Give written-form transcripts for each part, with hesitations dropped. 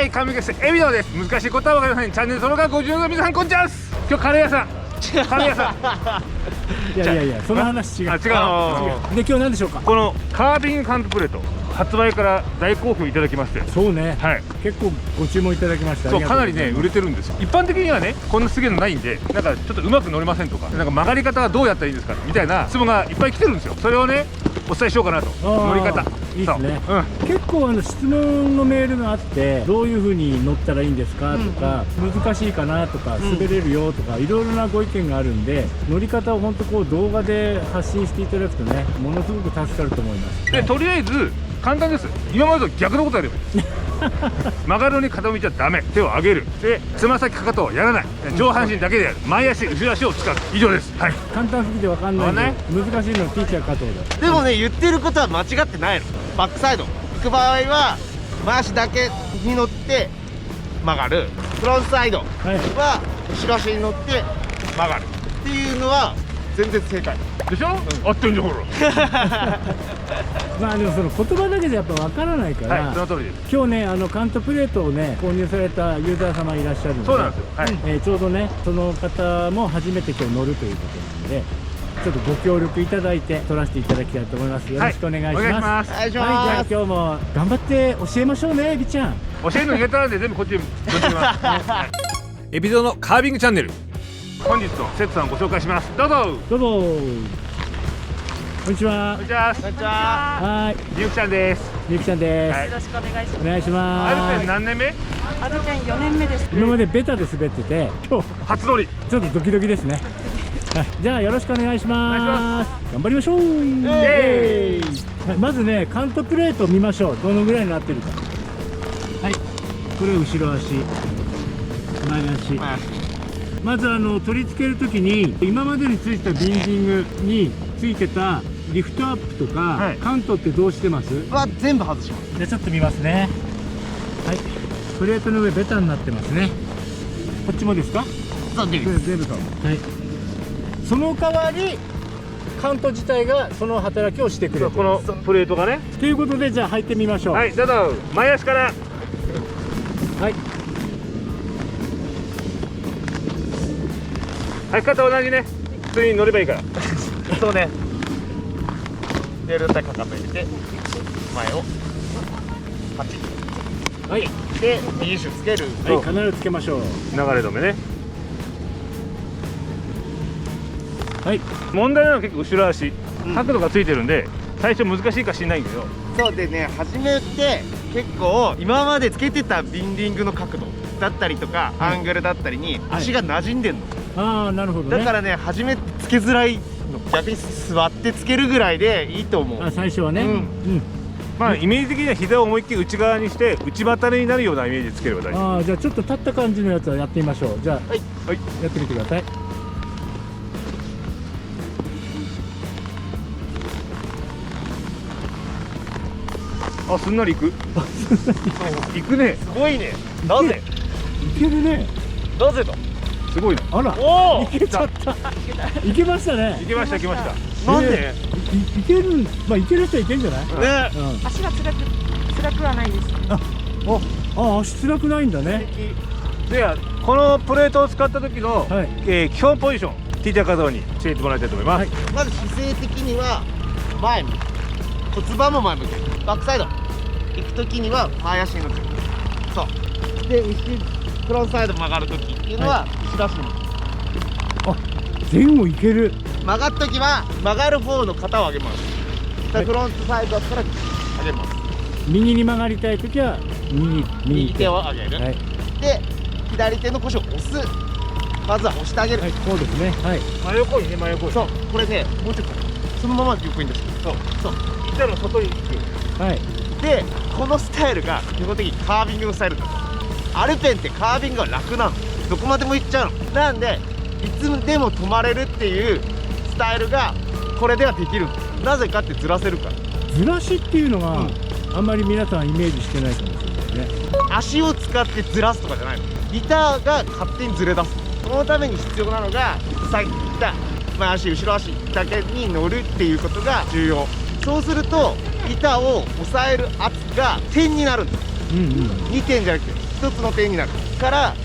はい、神ゲスエビノです。難しいことは分かりません。チャンネル登録は50の皆さん、こんにちはです。今日カレー屋さんカレー屋さんいやその話違う。あ、違う。で今日何でしょうか。このカービングカントプレート発売から大好評いただきまして、そうね、はい、結構ご注文いただきました。そう、かなりね売れてるんですよ。一般的にはね、こんなすげえのないんで、なんかちょっとうまく乗れませんとか、なんか曲がり方はどうやったらいいですかみたいな質問がいっぱい来てるんですよ。それをねお伝えしようかなと。乗り方いいですね。結構質問のメールがあって、どういう風に乗ったらいいんですかとか、難しいかなとか、滑れるよとか、いろいろなご意見があるんで、乗り方を本当こう動画で発信していただくとね、ものすごく助かると思います。でとりあえず簡単です。今までと逆のことやればいい曲がるのに傾いちゃダメ。手を上げる。でつま先かかとをやらない。上半身だけでやる。前足後ろ足を使う。以上です。はい、簡単すぎて分かんないんで難しいのティーチャー加藤だ。でもね、言ってることは間違ってないの。バックサイド行く場合は前足だけに乗って曲がる。フロントサイドは後ろ足に乗って曲がるっていうのは全然正解でしょ、合ってんじゃんほらまあでもその言葉だけじゃやっぱ分からないから、はい、その通りです。今日ねカントプレートをね購入されたユーザー様いらっしゃるので、そうなんですよ。はい、ちょうどねその方も初めて今日乗るということなので、ちょっとご協力いただいて撮らせていただきたいと思います。よろしくお願いします。お願いします。お願いしはい、ます。じゃあ今日も頑張って教えましょうね、エビちゃん。教えるの下手なんで全部こっちにぶつけます。エビゾのカービングチャンネル、本日の生徒さんをご紹介します。どうぞ。どうぞ。こんにちは。こんにちは。こんにちは。はい、みゆきちゃんです。みゆきちゃんです。はい、よろしくお願いします。お願いしまアルペンす。何年目？アルペン4年目です。今までベタで滑ってて、今日初乗り。ちょっとドキドキですね。はい、じゃあよろしくお願いします。頑張りましょう。エはい、まずねカントプレートを見ましょう。どのぐらいになってるか。はい、これ後ろ足、前足。まず取り付けるときに今までについてたビンディングについてたリフトアップとか、はい、カントってどうしてます？は全部外します。じゃあちょっと見ますね。はい、プレートの上ベタになってますね。こっちもですか？そうです。全部かも。はい。その代わりカント自体がその働きをしてくれる。このプレートがね。ということでじゃあ履いてみましょう。はい、どうぞ。前足から。はい。履き方同じね。普通に乗ればいいから。そうね。レール体かかと入れて前をパチッ。はい。で右手つける。はい、必ずつけましょう。流れ止めね。はい。問題なのは結構後ろ足、角度がついてるんで最初難しいかしんないんだけど、そうでね、初めて結構今までつけてたビンディングの角度だったりとか、アングルだったりに足が馴染んでんの。ああ、なるほどね。だからね、初めてつけづらいの。逆に座ってつけるぐらいでいいと思う。あ、最初はね。まあイメージ的には膝を思いっきり内側にして内股になるようなイメージでつければ大丈夫。ああ、じゃあちょっと立った感じのやつはやってみましょう。じゃあ、はい、はい、やってみてください。あ、すんなりいく。いくね。すごいね。なぜ？いけるね。なぜだ？すごいな。あら、おお。いけちゃった。いけましたね。いけました、いけました。なんで？いける、まあいける人はいけんじゃない？ね。足が辛くはないです。足辛くないんだね。ではこのプレートを使った時の、はい、基本ポジション、ティーチャー加藤に教えてもらいたいと思います。はい、まず姿勢的には前向く。骨盤も前向く。バックサイド行く時には前足に向く。そう。でフロントサイド曲がる時っていうのは後ろ足に向く。あ、前後いける。曲がる時は曲がる方の肩を上げます。でフロントサイドだったら上げます。右に曲がりたい時は右手を上げる。はい、で左手の腰を押す。まずは押してあげる。はい、こうですね。はい。真横にね、真横に。そう、これね、もうちょっとそのまま横に出して。そう板の外に行く。はい。でこのスタイルが基本的にカービングのスタイルなんです。アルペンってカービングが楽なの。どこまでも行っちゃうの。なんでいつでも止まれるっていうスタイルがこれではできるんです。なぜかってずらせるから。ずらしっていうのは、あんまり皆さんイメージしてないかもしれないね。足を使ってずらすとかじゃないの。板が勝手にずれ出す。そのために必要なのがさっき言った前足後ろ足だけに乗るっていうことが重要。そうすると板を押さえる圧が点になるんです。2点じゃなくて一つの点になるから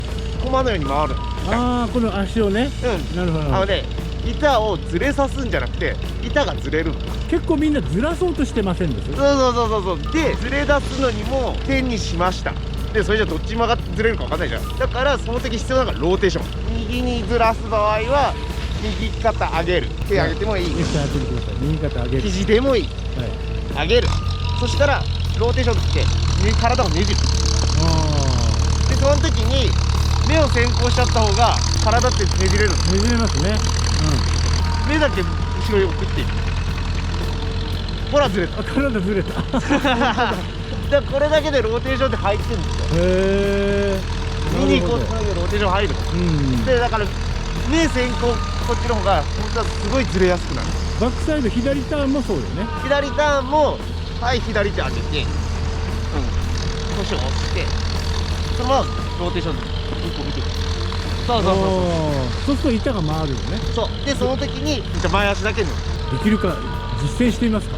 駒のように回る。ああ、この足をね。うん、なるほど。ね、板をずれさすんじゃなくて板がずれるの。結構みんなずらそうとしてませんでしょ。そうでずれ出すのにも点にしました。でそれじゃどっち曲がってずれるか分かんないじゃん。だからその時必要なのがローテーション。右にずらす場合は右肩上げる、手上げてもいい、一緒やってみてください。右肩上げる。肘でもいい、はい。上げる。そしたらローテーションって体をねじる。でその時に目を先行しちゃった方が体ってねじれるの。ねじれますね。目だけ後ろに送っていく。ほらずれた。あ、体ずれた。だからこれだけでローテーションって入ってるんですよ。へえ。見に行こうと思うけどローテーション入るの。うん。でだから目先行こっちの方が本当はすごいずれやすくなる。バックサイド左ターンもそうよね。左ターンもはい左手上げて、腰を押してそのままローテーションで一個見てくる。そうそうすると板が回るよね。そうでその時にじゃあ前足だけのできるか実践してみますか。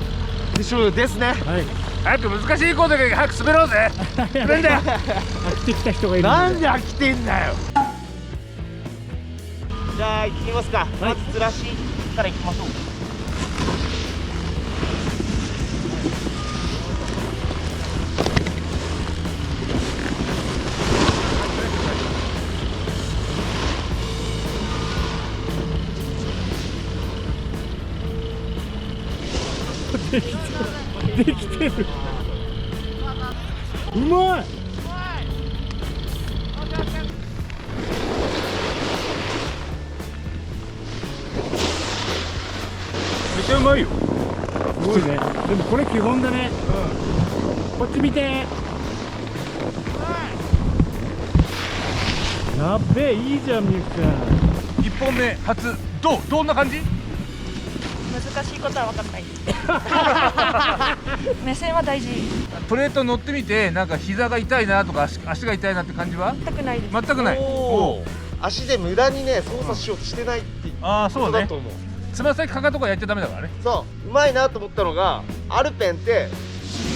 でしょうですね。はい。早く難しいコードで早く滑ろうぜ。なんだよ。飽きてきた人がいるなんで。で飽きてんだよ。じゃあ行きますか。まずずらしから行きましょう。できてる。うまい。めっちゃうまいよ。すごいね。でもこれ基本だね。こっち見て。やっべえ、いいじゃんみゆきくん。1本目初どんな感じ？難しいことは分かんない。目線は大事。プレート乗ってみてなんか膝が痛いなとか足が痛いなって感じは全くないです。全くない。おー足で無駄にね操作しようとしてないっていうああそうねことだと。思う。つま先かかとかやっちゃダメだからね。そううまいなと思ったのがアルペンって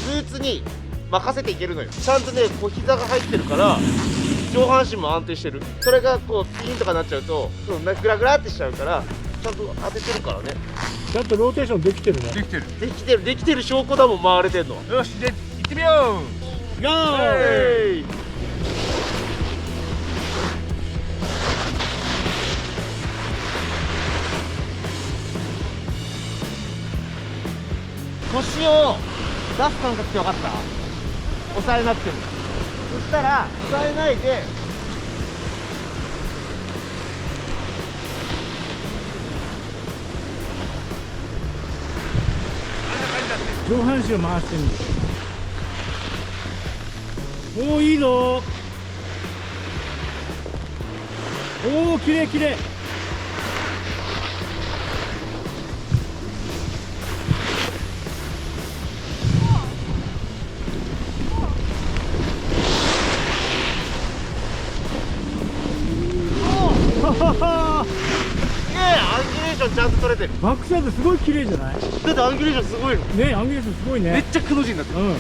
ブーツに任せていけるのよ。ちゃんとね小膝が入ってるから上半身も安定してる。それがこうピンとかなっちゃうとグラグラってしちゃうからちゃんと当ててるからね。ちゃんとローテーションできてるね。できてる。できてる証拠だもん回れてんの。よしで行ってみよう。ゴー。えい腰を出す感覚って分かった？押さえなくても。そしたら押さえないで上半身を回してみる。おお、いいぞ。おお、きれいきれい。アンギュレーションちゃんと取れてる。バックサイドすごい綺麗じゃない？だってアンギュレーションすごいの。ね、アンギュレーションすごいね。めっちゃくの字になってる。うん。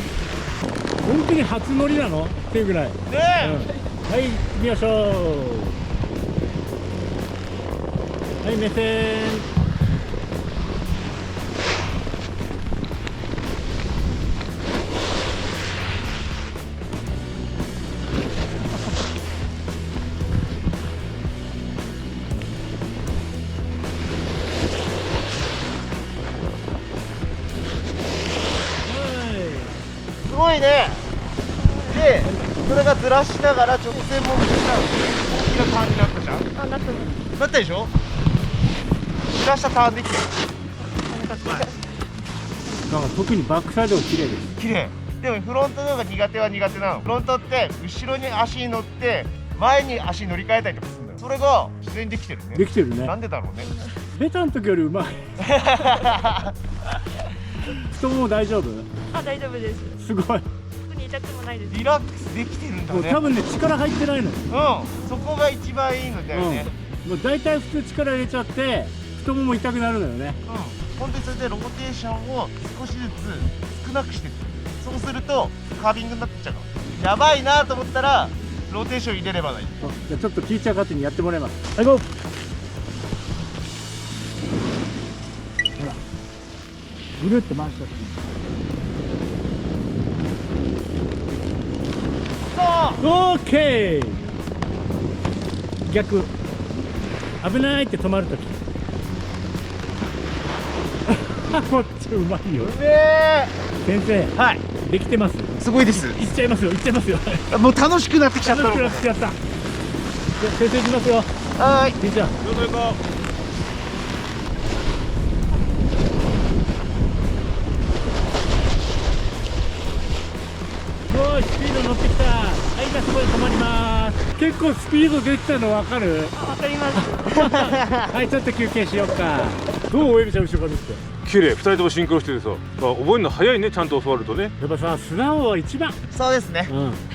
本当に初乗りなのっていうぐらい。うん、ねはい、行きましょう。はい、目線。すごいね。でそれがずらしながら直線もみんな大きなターンになったじゃん。あ、なったなったでしょ。ずらしたターンできてる。だから特にバックサイドが綺麗です。綺麗。でもフロントの方が苦手は苦手なの。フロントって後ろに足に乗って前に足乗り換えたりとかするんだよ。それが自然にできてるね。できてるね。なんでだろうね。ベタの時よりうまい。太もも大丈夫？あ、大丈夫です。すごい。特に痛くもないです。リラックスできてるんだね。もう多分ね、力入ってないのよ。うん、そこが一番いいのだよね。もう大体普通力入れちゃって太もも痛くなるのよね。うん、本当にそれでローテーションを少しずつ少なくしてって。そうするとカービングになってっちゃうの。やばいなと思ったらローテーション入れればいい。じゃあちょっとティーチャー勝手にやってもらいます。はい、ゴー。ほらぐるっと回したそうオーケー。逆危ないって止まるときこっちうまいよ。うめえ。先生はい、できてます。すごいです。いっちゃいますよ、いっちゃいますよ。もう楽しくなってきちゃったの。楽しくなってきちゃった。じゃあ先生いきますよ。はーい。ティーチャーどうぞ行こすごいスピード乗ってきた。はい、じゃあそこで止まります。結構スピード出てたの分かる？あ、わかります。はい、ちょっと休憩しようか。どうエビちゃん後ろから見て。う。綺麗、2人ともシンクロしててさ、覚えるの早いね、ちゃんと教わるとね。やっぱさ、素直は一番。そうですね。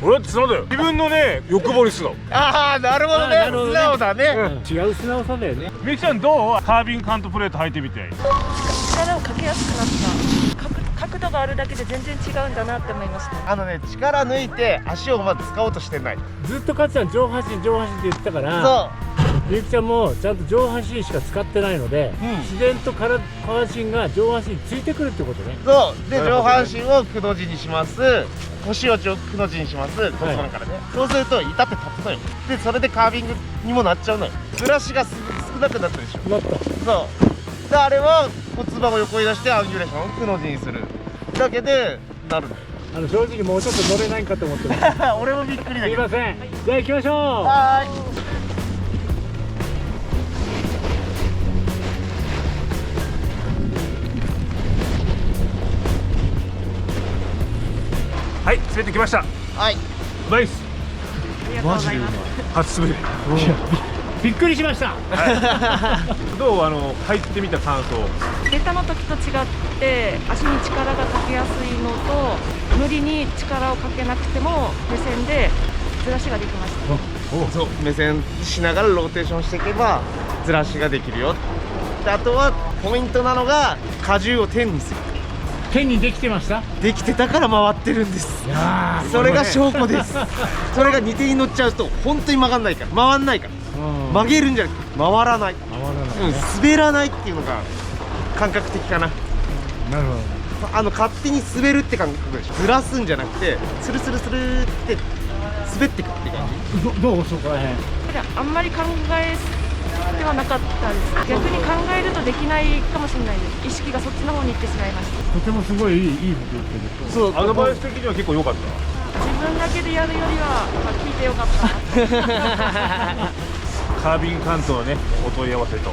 俺だって素直だよ。自分のね、欲望に素直。ああ、なるほどね。なるほどね素直だね。違う素直さだよね。みゆきちゃんどう？カービングカントプレート履いてみて。力をかけやすくなった。角度があるだけで全然違うんだなって思いました。力抜いて足をまず使おうとしてない。ずっとかつちゃん上半身って言ってたから、そみゆきちゃんもちゃんと上半身しか使ってないので、うん自然と下半身が上半身についてくるってことね。うそうで、なるほどね上半身をくの字にします。腰をくの字にします。骨盤からね、そうすると板って立つのよ。でそれでカービングにもなっちゃうのよ。ずらしが少なくなったでしょ。なった。そうで、あれは骨盤を横に出してアンギュレーションをくの字にするだけでなるのよ。正直もうちょっと乗れないんかと思ってます。俺もびっくりだけど。すいません。じゃあ行きましょう。はーい。はい、滑ってきました。はい。うまいっす。ありがとうございます。初滑り。びっくりしました。どう入ってみた感想。ベタの時と違って足に力がかけやすいのと、無理に力をかけなくても目線でずらしができました。そう目線しながらローテーションしていけばずらしができるよ。であとはポイントなのが荷重を天にする。手にできてました。できてたから回ってるんです。いやそれが証拠です。それが2手に乗っちゃうと本当に曲がんないから回んないから曲げるんじゃなくて回らない、回らないね。滑らないっていうのが感覚的かな。なるほど。勝手に滑るって感覚でしょ。ずらすんじゃなくてスルスルスルって滑ってくって感じ。どうそこらへん。あんまり考えてはなかったです。逆に考えるとできないかもしれないです。意識がそっちの方に行ってしまいました。とてもすごいいいこと言ってる。そうアドバイス的には結構良かった。自分だけでやるよりは、聞いてよかったな。カービングカントのね、お問い合わせと、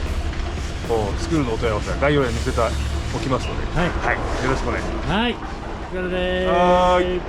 作るのお問い合わせは概要欄に載せておきますので、はいはい、よろしくお願いします。はい。お疲れでーす。はーい。